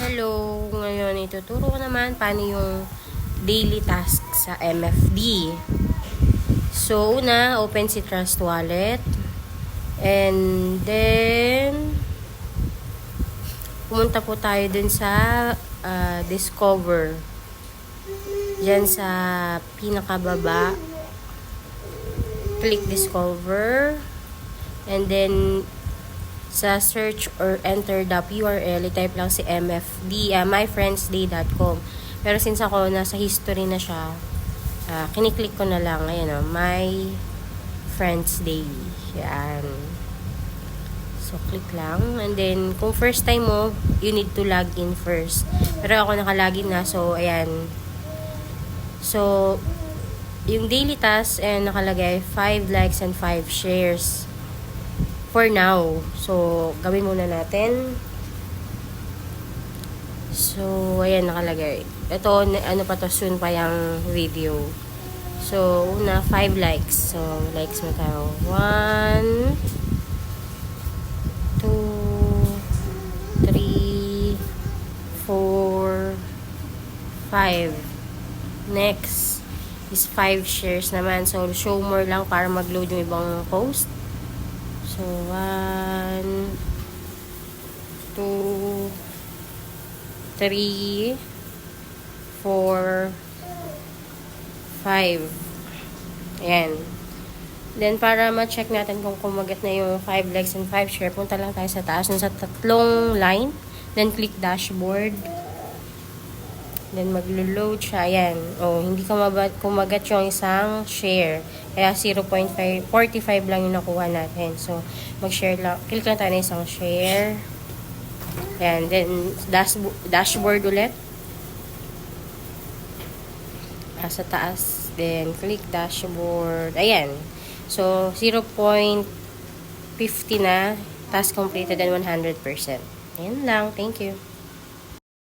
Hello! Ngayon, ituturo ko naman paano yung daily task sa MFD. So, una, open si Trust Wallet. And then, pumunta po tayo dun sa Discover. Diyan sa pinakababa. Click Discover. And then, sa search or enter the URL, i-type lang si MFD, myfriendsday.com. Pero since ako nasa history na siya, kiniklik ko na lang, ayan o, My Friends Day. Yan. So, click lang. And then, kung first time mo, you need to log in first. Pero ako nakalagin na, so, ayan. So, yung daily task, nakalagay 5 likes and 5 shares. For now. So, gawin muna natin. So, ayan nakalagay. Ito, ano pa to, soon pa yung video. So, una, 5 likes. So, likes mo tayo. 1, 2, 3, 4, 5. Next is 5 shares naman. So, show more lang para mag-load yung ibang post. So, 1, 2, 3, 4, 5. Ayan. Then, para ma-check natin kung kumagat na yung 5 likes and 5 share, punta lang tayo sa taas. Sa tatlong line. Then, click dashboard. Then, maglo-load siya. Ayan. O, hindi kumagat yung isang share. Kaya 0.45 lang yung nakuha natin. So, mag-share lang. Click lang tayo na isang share. Ayan. Then, dashboard ulit. Sa taas. Then, click dashboard. Ayan. So, 0.50 na. Task completed and 100%. Ayan lang. Thank you.